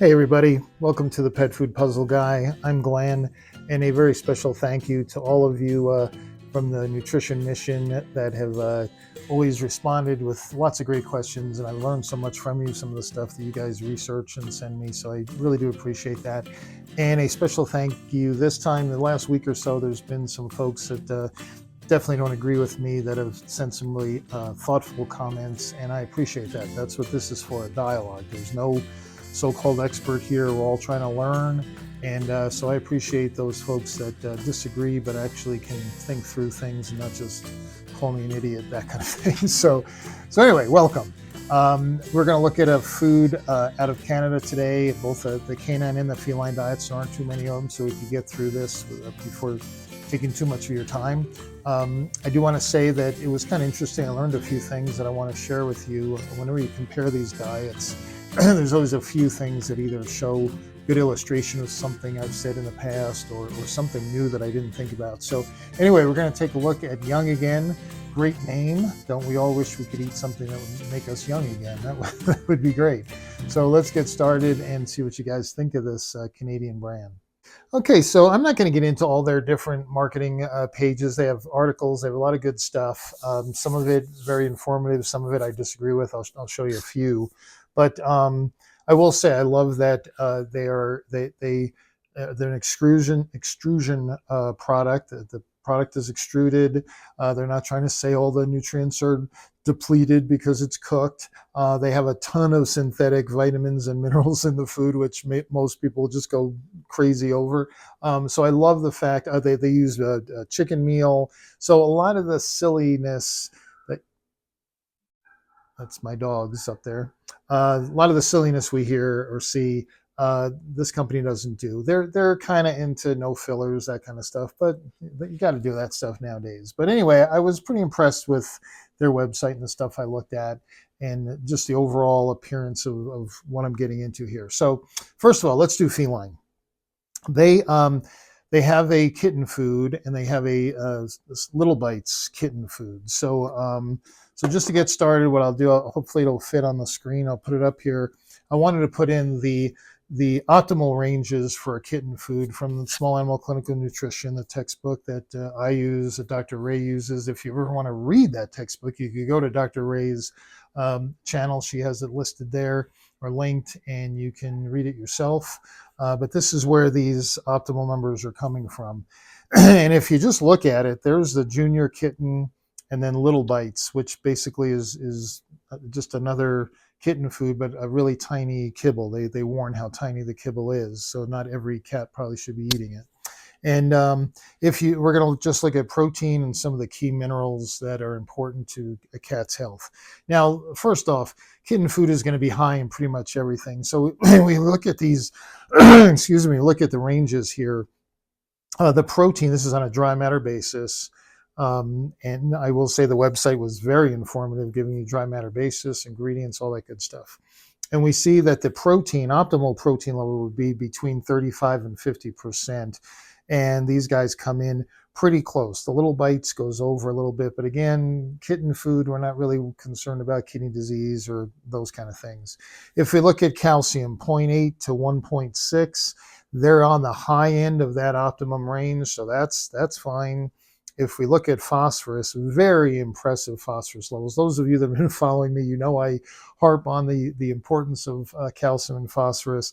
Hey everybody, welcome to the Pet Food Puzzle Guy. I'm Glenn, and a very special thank you to all of you from the Nutrition Mission that have always responded with lots of great questions, and I've learned so much from you, some of the stuff that you guys research and send me, so I really do appreciate that. And a special thank you this time, the last week or so, there's been some folks that definitely don't agree with me that have sent some really thoughtful comments, and I appreciate that. That's what this is for, a dialogue. There's no so-called expert here. We're all trying to learn, and so I appreciate those folks that disagree but actually can think through things and not just call me an idiot, that kind of thing. So anyway, welcome. We're going to look at a food out of Canada today, both the canine and the feline diets. There aren't too many of them, so we can get through this before taking too much of your time. I do want to say that it was kind of interesting. I learned a few things that I want to share with you. Whenever you compare these diets, there's always a few things that either show good illustration of something I've said in the past or something new that I didn't think about. So anyway, we're going to take a look at Young Again. Great name. Don't we all wish we could eat something that would make us young again? That would be great. So let's get started and see what you guys think of this Canadian brand. Okay, so I'm not going to get into all their different marketing pages. They have articles. They have a lot of good stuff. Some of it is very informative. Some of it I disagree with. I'll show you a few. But I will say I love that they're an extrusion product. The product is extruded. They're not trying to say all the nutrients are depleted because it's cooked. They have a ton of synthetic vitamins and minerals in the food, which most people just go crazy over. So I love the fact they use a chicken meal. So a lot of the silliness that's my dogs up there. A lot of the silliness we hear or see, this company doesn't do. They're kind of into no fillers, that kind of stuff, but you got to do that stuff nowadays. But anyway, I was pretty impressed with their website and the stuff I looked at, and just the overall appearance of what I'm getting into here. So first of all, let's do feline. They have a kitten food, and they have a Little Bites kitten food. So just to get started, what I'll do, hopefully it'll fit on the screen. I'll put it up here. I wanted to put in the optimal ranges for a kitten food from the Small Animal Clinical Nutrition, the textbook that I use, that Dr. Ray uses. If you ever want to read that textbook, you could go to Dr. Ray's channel. She has it listed there or linked, and you can read it yourself. But this is where these optimal numbers are coming from. And if you just look at it, there's the junior kitten, and then Little Bites, which basically is just another kitten food, but a really tiny kibble. They warn how tiny the kibble is, so not every cat probably should be eating it. And we're going to just look at protein and some of the key minerals that are important to a cat's health. Now, first off, kitten food is going to be high in pretty much everything. So we look at these, excuse me, look at the ranges here. The protein, this is on a dry matter basis. And I will say the website was very informative, giving you dry matter basis, ingredients, all that good stuff. And we see that the optimal protein level would be between 35 and 50%. And these guys come in pretty close. The Little Bites goes over a little bit, but again, kitten food, we're not really concerned about kidney disease or those kind of things. If we look at calcium, 0.8 to 1.6, they're on the high end of that optimum range, so that's fine. If we look at phosphorus, very impressive phosphorus levels. Those of you that have been following me, you know I harp on the importance of calcium and phosphorus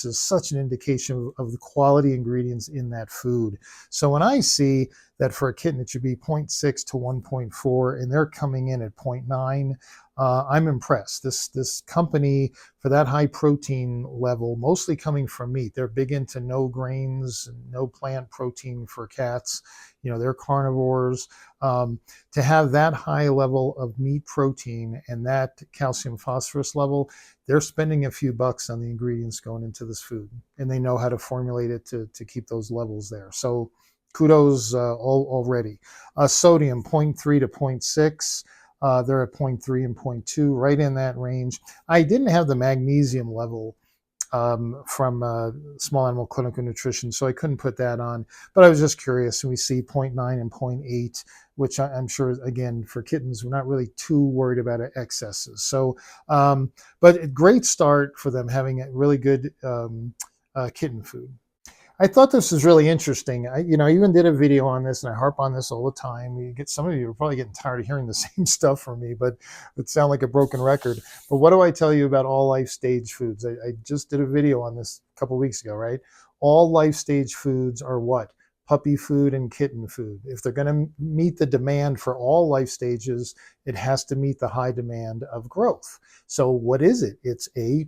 is such an indication of the quality ingredients in that food. So when I see that for a kitten it should be 0.6 to 1.4, and they're coming in at 0.9, I'm impressed. This company, for that high protein level, mostly coming from meat, they're big into no grains, no plant protein for cats. You know, they're carnivores. To have that high level of meat protein and that calcium phosphorus level, they're spending a few bucks on the ingredients going into this food, and they know how to formulate it to keep those levels there. So kudos already. Sodium, 0.3 to 0.6. They're at 0.3 and 0.2, right in that range. I didn't have the magnesium level from Small Animal Clinical Nutrition, so I couldn't put that on. But I was just curious, and we see zero point 0.9 and 0.8, which I'm sure, again, for kittens, we're not really too worried about excesses. So, but a great start for them having a really good kitten food. I thought this was really interesting. I even did a video on this, and I harp on this all the time. You get some of you are probably getting tired of hearing the same stuff from me, but it sounds like a broken record. But what do I tell you about all life stage foods? I just did a video on this a couple of weeks ago, right? All life stage foods are what? Puppy food and kitten food. If they're going to meet the demand for all life stages, it has to meet the high demand of growth. So what is it? It's a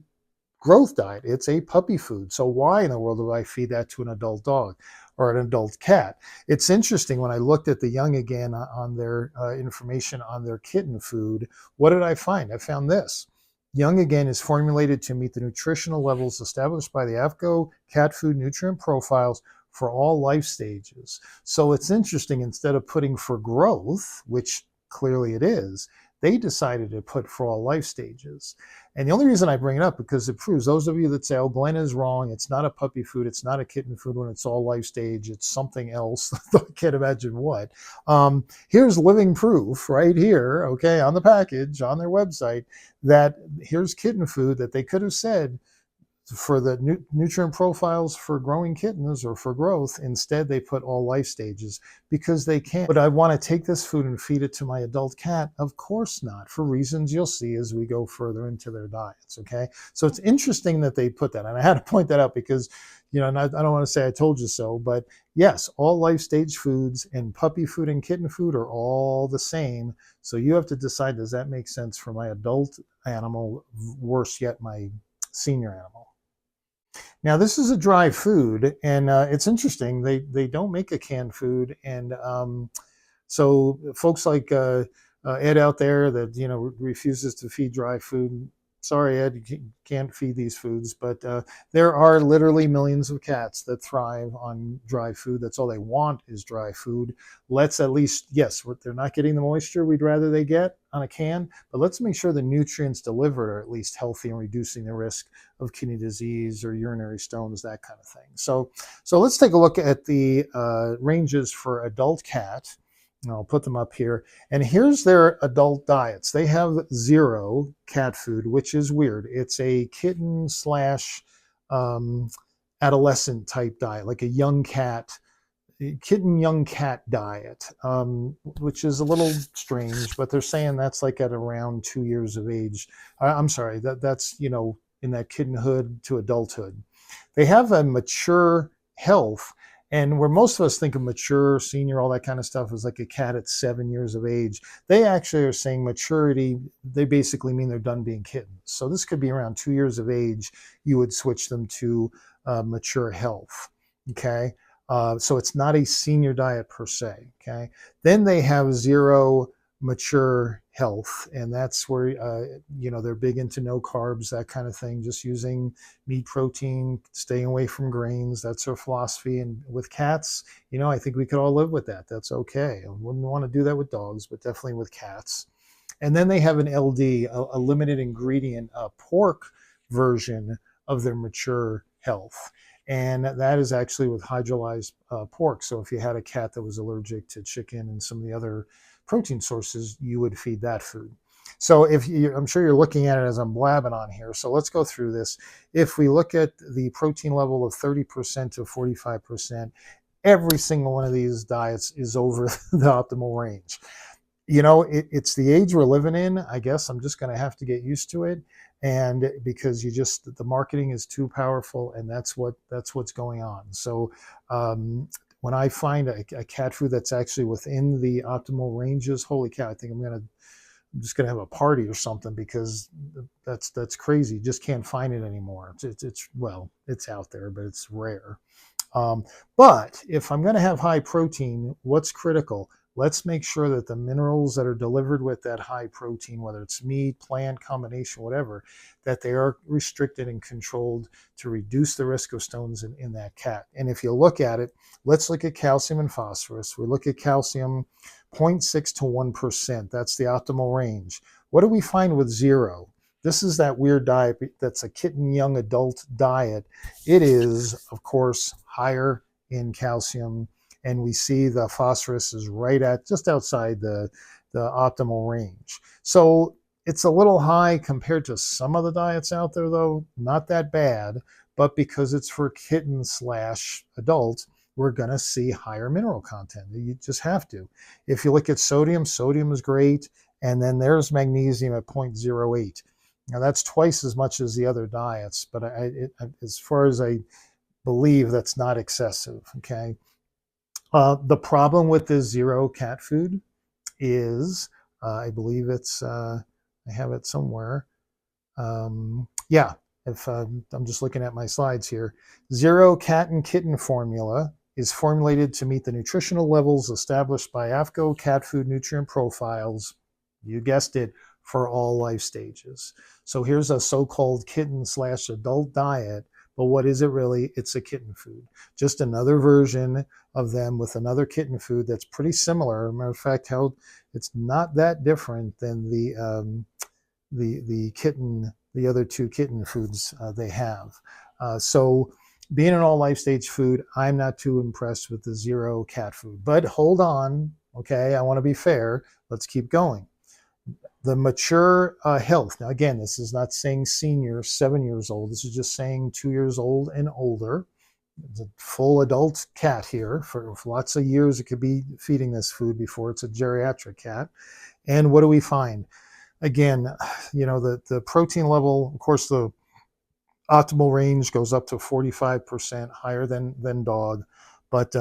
growth diet. It's a puppy food. So why in the world do I feed that to an adult dog or an adult cat? It's interesting. When I looked at the Young Again on their information on their kitten food, what did I find? I found this. Young Again is formulated to meet the nutritional levels established by the AFCO cat food nutrient profiles for all life stages. So it's interesting, instead of putting for growth, which clearly it is, they decided to put for all life stages. And the only reason I bring it up, because it proves those of you that say, oh, Glenn is wrong, it's not a puppy food, it's not a kitten food when it's all life stage, it's something else. I can't imagine what. Here's living proof right here, okay, on the package, on their website, that here's kitten food that they could have said for the nutrient profiles for growing kittens or for growth. Instead, they put all life stages because they can't. But I want to take this food and feed it to my adult cat? Of course not, for reasons you'll see as we go further into their diets. Okay, so it's interesting that they put that, and I had to point that out because, and I don't want to say I told you so, but yes, all life stage foods and puppy food and kitten food are all the same. So you have to decide, does that make sense for my adult animal? Worse yet, my senior animal. Now, this is a dry food, and it's interesting. They don't make a canned food, and so folks like Ed out there that refuses to feed dry food. Sorry, Ed, you can't feed these foods, but there are literally millions of cats that thrive on dry food. That's all they want is dry food. Let's at least, yes, they're not getting the moisture we'd rather they get on a can, but let's make sure the nutrients delivered are at least healthy and reducing the risk of kidney disease or urinary stones, that kind of thing. So let's take a look at the ranges for adult cat. I'll put them up here. And here's their adult diets. They have zero cat food, which is weird. It's a kitten slash adolescent type diet, like a young cat, kitten young cat diet, which is a little strange, but they're saying that's like at around 2 years of age. I'm sorry, that's, in that kittenhood to adulthood. They have a mature health. And where most of us think of mature, senior, all that kind of stuff is like a cat at 7 years of age. They actually are saying maturity, they basically mean they're done being kittens. So this could be around 2 years of age, you would switch them to mature health. Okay. So it's not a senior diet per se. Okay. Then they have zero mature health, and that's where they're big into no carbs, that kind of thing, just using meat, protein, staying away from grains. That's their philosophy. And with cats, I think we could all live with that. That's okay. I wouldn't want to do that with dogs, but definitely with cats. And then they have an LD, a limited ingredient pork version of their mature health. And that is actually with hydrolyzed pork. So if you had a cat that was allergic to chicken and some of the other protein sources, you would feed that food. So I'm sure you're looking at it as I'm blabbing on here. So let's go through this. If we look at the protein level of 30% to 45%, every single one of these diets is over the optimal range. It's the age we're living in. I guess I'm just going to have to get used to it. And because the marketing is too powerful, and that's what's going on. So when I find a cat food that's actually within the optimal ranges, holy cow, I think I'm just gonna have a party or something, because that's crazy. You just can't find it anymore. It's out there, but it's rare. But if I'm going to have high protein, what's critical? Let's make sure that the minerals that are delivered with that high protein, whether it's meat, plant, combination, whatever, that they are restricted and controlled to reduce the risk of stones in that cat. And if you look at it, let's look at calcium and phosphorus. We look at calcium, 0.6 to 1%. That's the optimal range. What do we find with zero? This is that weird diet that's a kitten young adult diet. It is, of course, higher in calcium, and we see the phosphorus is right at just outside the optimal range. So it's a little high compared to some of the diets out there, though, not that bad. But because it's for kitten slash adult, we're going to see higher mineral content. You just have to. If you look at sodium, sodium is great. And then there's magnesium at 0.08. Now that's twice as much as the other diets, but as far as I believe, that's not excessive. Okay. The problem with the zero cat food is, I believe I have it somewhere. Yeah, if I'm just looking at my slides here, zero cat and kitten formula is formulated to meet the nutritional levels established by AFCO cat food nutrient profiles. You guessed it, for all life stages. So here's a so-called kitten slash adult diet, but what is it really? It's a kitten food. Just another version of them with another kitten food that's pretty similar. As a matter of fact, how it's not that different than the kitten, the other two kitten foods they have. So being an all life stage food, I'm not too impressed with the zero cat food. But hold on, okay, I want to be fair. Let's keep going. The mature health. Now, again, this is not saying senior, 7 years old. This is just saying 2 years old and older. It's a full adult cat here. For lots of years, it could be feeding this food before it's a geriatric cat. And what do we find? Again, the protein level, of course, the optimal range goes up to 45% higher than dog, but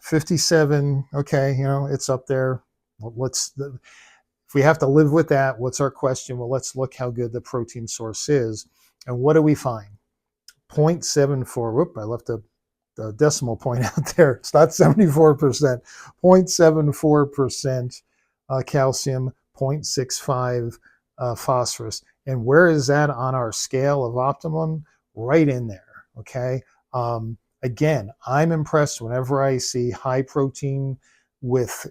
57, okay, it's up there. If we have to live with that, what's our question? Well, let's look how good the protein source is. And what do we find? 0.74. Whoop, I left a decimal point out there. It's not 74%. 0.74% calcium, 0.65 phosphorus. And where is that on our scale of optimum? Right in there. Okay. Again, I'm impressed whenever I see high protein with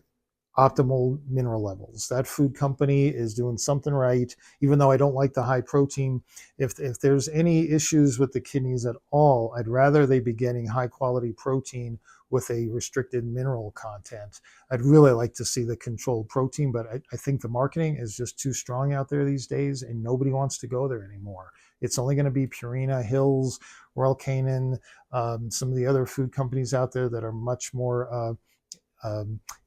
optimal mineral levels. That food company is doing something right, even though I don't like the high protein. If there's any issues with the kidneys at all, I'd rather they be getting high quality protein with a restricted mineral content. I'd really like to see the controlled protein, but I think the marketing is just too strong out there these days, and nobody wants to go there anymore. It's only going to be Purina, Hills, Royal Canin, some of the other food companies out there that are much more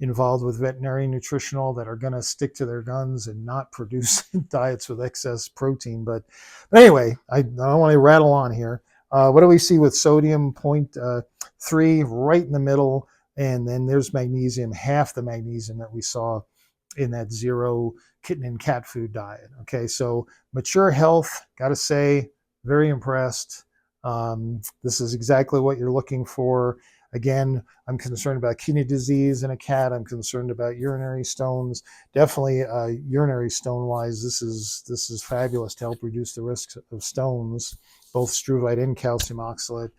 involved with veterinary nutritional, that are going to stick to their guns and not produce diets with excess protein. But anyway, I don't want to rattle on here. What do we see with sodium? 0.3 right in the middle. And then there's magnesium, half the magnesium that we saw in that zero kitten and cat food diet. Okay, so mature health, got to say, very impressed. This is exactly what you're looking for. Again, I'm concerned about kidney disease in a cat. I'm concerned about urinary stones. Definitely, urinary stone wise, this is fabulous to help reduce the risk of stones, both struvite and calcium oxalate.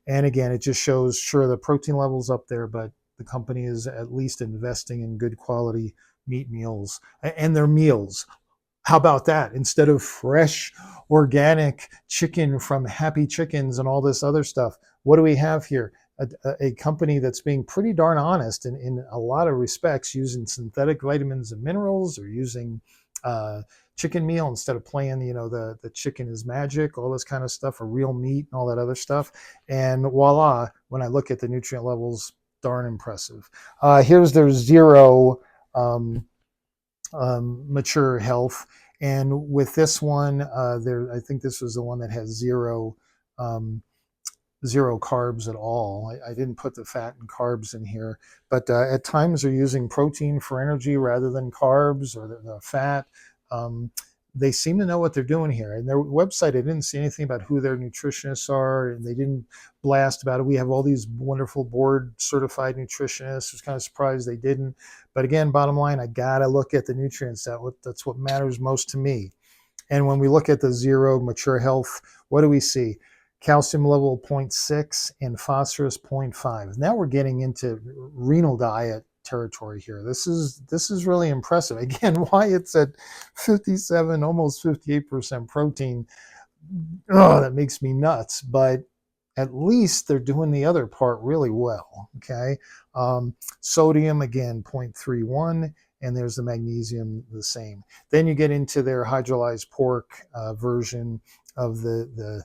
And again, it just shows, sure, the protein level's up there, but the company is at least investing in good quality meat meals, and their meals. How about that? Instead of fresh, organic chicken from Happy Chickens and all this other stuff, what do we have here? A company that's being pretty darn honest in a lot of respects, using synthetic vitamins and minerals, or using chicken meal instead of playing, the chicken is magic, all this kind of stuff, or real meat and all that other stuff. And voila, when I look at the nutrient levels, darn impressive. Here's their zero mature health. And with this one, I think this was the one that has zero carbs at all. I didn't put the fat and carbs in here, but at times they're using protein for energy rather than carbs or the fat. They seem to know what they're doing here. And their website, I didn't see anything about who their nutritionists are, and they didn't blast about it. We have all these wonderful board certified nutritionists. I was kind of surprised they didn't. But again, bottom line, I got to look at the nutrients. That's what matters most to me. And when we look at the zero mature health, what do we see? Calcium level 0.6 and phosphorus 0.5. Now we're getting into renal diet territory here. This is really impressive. Again, why it's at 57, almost 58% protein. Oh, that makes me nuts. But at least they're doing the other part really well. Okay. Sodium, again, 0.31, and there's the magnesium, the same. Then you get into their hydrolyzed pork version of the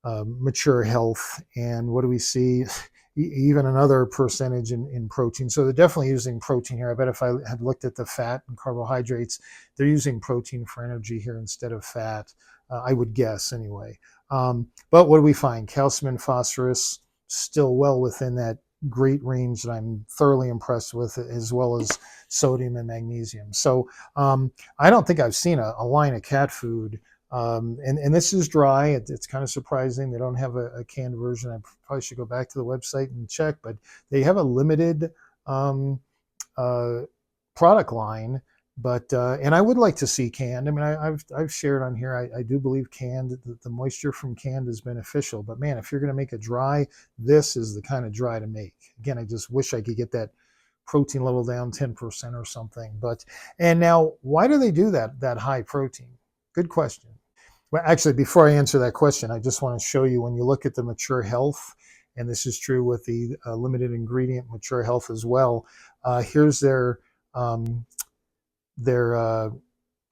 mature health. And what do we see? Even another percentage in protein. So they're definitely using protein here. I bet if I had looked at the fat and carbohydrates, they're using protein for energy here instead of fat. I would guess anyway. But what do we find? Calcium and phosphorus still well within that great range that I'm thoroughly impressed with, as well as sodium and magnesium. So I don't think I've seen a line of cat food. And this is dry. It's kind of surprising. They don't have a canned version. I probably should go back to the website and check, but they have a limited uh, product line. But and I would like to see canned. I mean, I've shared on here. I do believe canned. The moisture from canned is beneficial. But man, if you're going to make it dry, this is the kind of dry to make. Again, I just wish I could get that protein level down 10% or something. But and now, why do they do that high protein? Good question. Well, actually, before I answer that question, I just want to show you when you look at the mature health, and this is true with the limited ingredient mature health as well. Here's their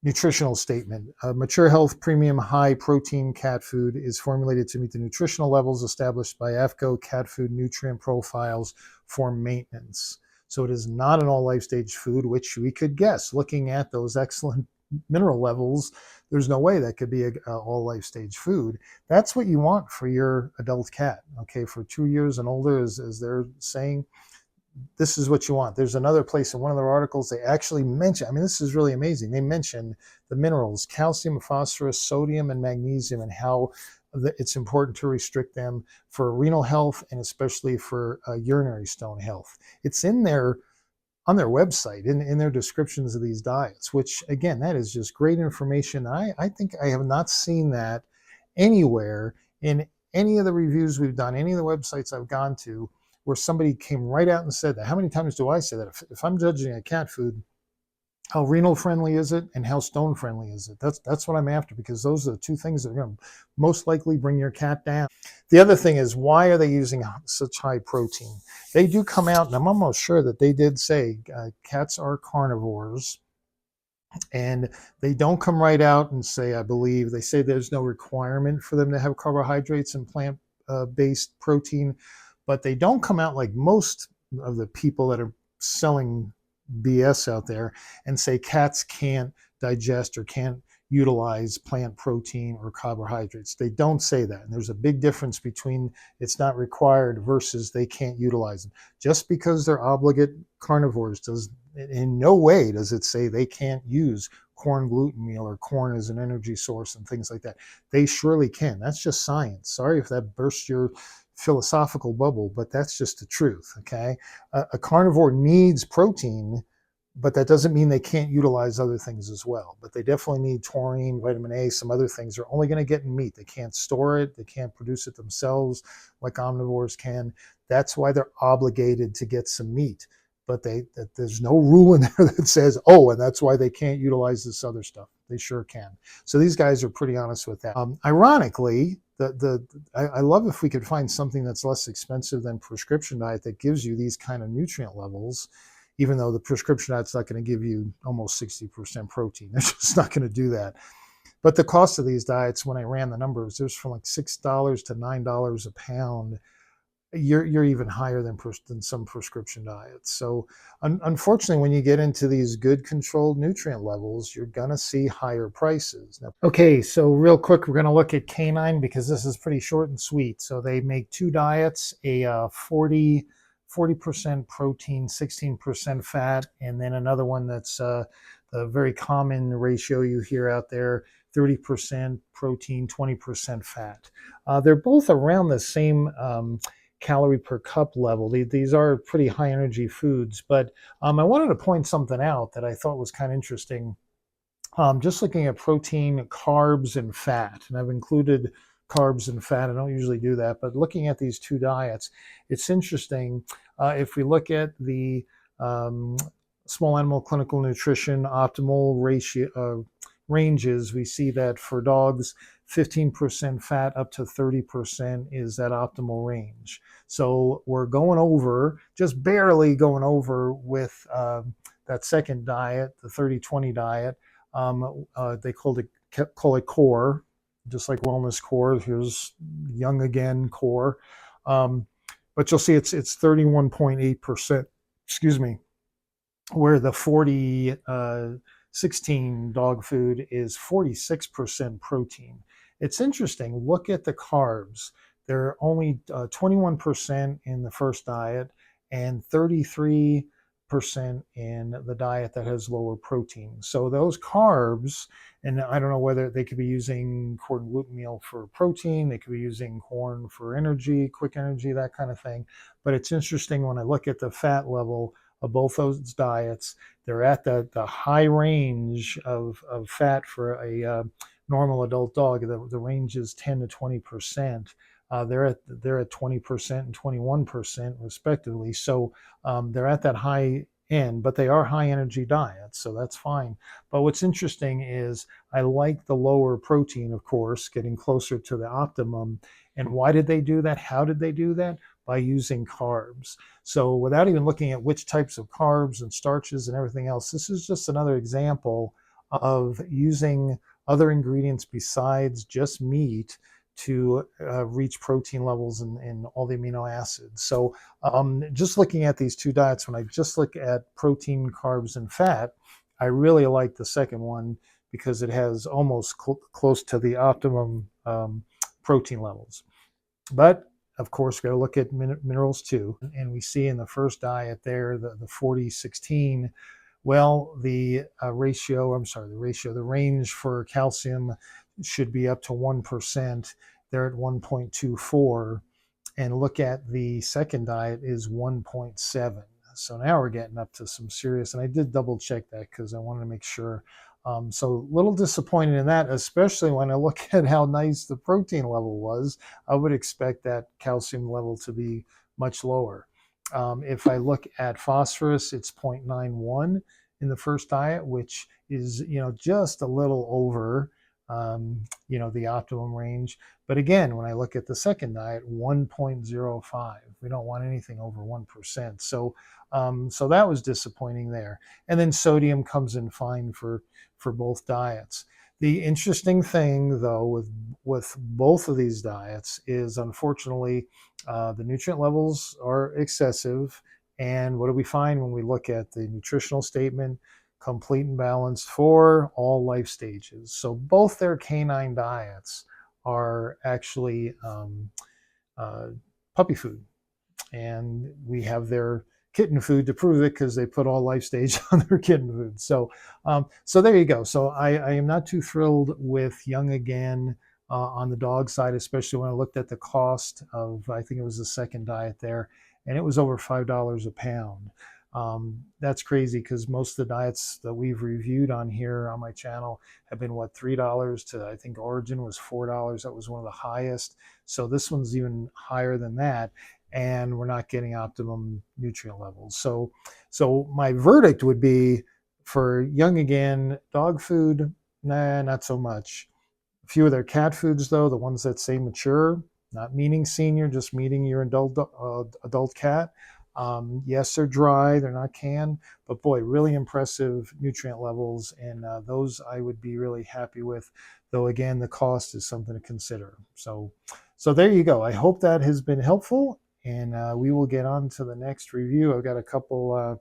nutritional statement. Mature health premium high protein cat food is formulated to meet the nutritional levels established by AFCO cat food nutrient profiles for maintenance. So it is not an all life stage food, which we could guess looking at those excellent mineral levels. There's no way that could be a all life stage food. That's what you want for your adult cat. Okay, for 2 years and older, as they're saying, this is what you want. There's another place in one of their articles they actually mention, I mean, this is really amazing. They mention the minerals, calcium, phosphorus, sodium, and magnesium, and how it's important to restrict them for renal health and especially for urinary stone health. It's in there on their website, in their descriptions of these diets, which again, that is just great information. I think I have not seen that anywhere in any of the reviews we've done, any of the websites I've gone to, where somebody came right out and said that. How many times do I say that? If I'm judging a cat food, how renal friendly is it and how stone friendly is it? That's what I'm after, because those are the two things that are going to most likely bring your cat down. The other thing is, why are they using such high protein? They do come out, and I'm almost sure that they did say cats are carnivores, and they don't come right out and say, I believe, they say there's no requirement for them to have carbohydrates and plant-based protein, but they don't come out like most of the people that are selling BS out there and say cats can't digest or can't utilize plant protein or carbohydrates. They don't say that. And there's a big difference between it's not required versus they can't utilize them. Just because they're obligate carnivores does in no way does it say they can't use corn gluten meal or corn as an energy source and things like that. They surely can. That's just science. Sorry if that bursts your philosophical bubble, but that's just the truth. Okay, a carnivore needs protein, but that doesn't mean they can't utilize other things as well. But they definitely need taurine, vitamin A, some other things they're only going to get in meat. They can't store it, they can't produce it themselves like omnivores can. That's why they're obligated to get some meat. But there's no rule in there that says, oh, and that's why they can't utilize this other stuff. They sure can. So these guys are pretty honest with that. Ironically, I love if we could find something that's less expensive than prescription diet that gives you these kind of nutrient levels, even though the prescription diet's not going to give you almost 60% protein. They're just not going to do that. But the cost of these diets, when I ran the numbers, there's from like $6 to $9 a pound. You're even higher than some prescription diets. So unfortunately, when you get into these good controlled nutrient levels, you're going to see higher prices. Now, okay, so real quick, we're going to look at Canine because this is pretty short and sweet. So they make two diets, a 40% protein, 16% fat, and then another one that's a very common ratio you hear out there, 30% protein, 20% fat. They're both around the same calorie per cup level. These are pretty high energy foods, but I wanted to point something out that I thought was kind of interesting. Just looking at protein, carbs, and fat, and I've included carbs and fat. I don't usually do that, but looking at these two diets, it's interesting. If we look at the um, small animal clinical nutrition optimal ratio ranges, we see that for dogs, 15% fat up to 30% is that optimal range. So we're going over, just barely going over with that second diet, the 30-20 diet. They call it core, just like wellness core. Here's young again core. Um, but you'll see it's 31.8%, excuse me, where the 40-16 dog food is 46% protein. It's interesting. Look at the carbs. They're only 21% in the first diet and 33% in the diet that has lower protein. So those carbs, and I don't know whether they could be using corn gluten meal for protein, they could be using corn for energy, quick energy, that kind of thing. But it's interesting when I look at the fat level of both those diets. They're at the high range of fat for a normal adult dog. The range is 10 to 20%. They're at 20% and 21% respectively. So they're at that high end, but they are high energy diets, so that's fine. But what's interesting is I like the lower protein, of course, getting closer to the optimum. And why did they do that? How did they do that? By using carbs. So without even looking at which types of carbs and starches and everything else, this is just another example of using other ingredients besides just meat to reach protein levels in all the amino acids. So just looking at these two diets, when I just look at protein, carbs, and fat, I really like the second one because it has almost close to the optimum protein levels. But of course, we got to look at minerals too. And we see in the first diet there, the 40-16, well, the the range for calcium should be up to 1%. They're at 1.24. And look at the second diet is 1.7. So now we're getting up to some serious, and I did double check that because I wanted to make sure. So a little disappointed in that, especially when I look at how nice the protein level was. I would expect that calcium level to be much lower. If I look at phosphorus, it's 0.91 in the first diet, which is just a little over the optimum range. But again, when I look at the second diet, 1.05. We don't want anything over 1%. So that was disappointing there. And then sodium comes in fine for both diets. The interesting thing, though, with both of these diets is, unfortunately, the nutrient levels are excessive. And what do we find when we look at the nutritional statement? Complete and balanced for all life stages. So both their canine diets are actually uh, puppy food, and we have their kitten food to prove it because they put all life stage on their kitten food. So there you go. So I am not too thrilled with Young Again on the dog side, especially when I looked at the cost of, I think it was the second diet there, and it was over $5 a pound. That's crazy because most of the diets that we've reviewed on here on my channel have been $3 to, I think Origin was $4. That was one of the highest. So this one's even higher than that, and we're not getting optimum nutrient levels. So my verdict would be for Young Again dog food, nah, not so much. A few of their cat foods, though, the ones that say mature, not meaning senior, just meaning your adult cat. Yes, they're dry, they're not canned, but boy, really impressive nutrient levels, and those I would be really happy with. Though again, the cost is something to consider. So there you go. I hope that has been helpful, and we will get on to the next review. I've got a couple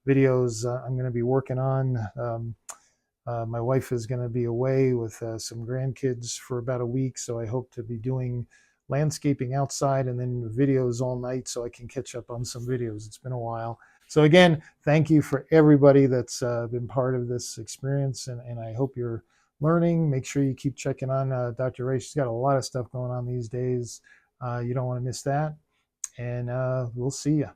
videos I'm going to be working on. My wife is going to be away with some grandkids for about a week, so I hope to be doing landscaping outside and then videos all night so I can catch up on some videos. It's been a while. So again, thank you for everybody that's been part of this experience, and I hope you're learning. Make sure you keep checking on Dr. Ray. She's got a lot of stuff going on these days. You don't want to miss that, and we'll see you.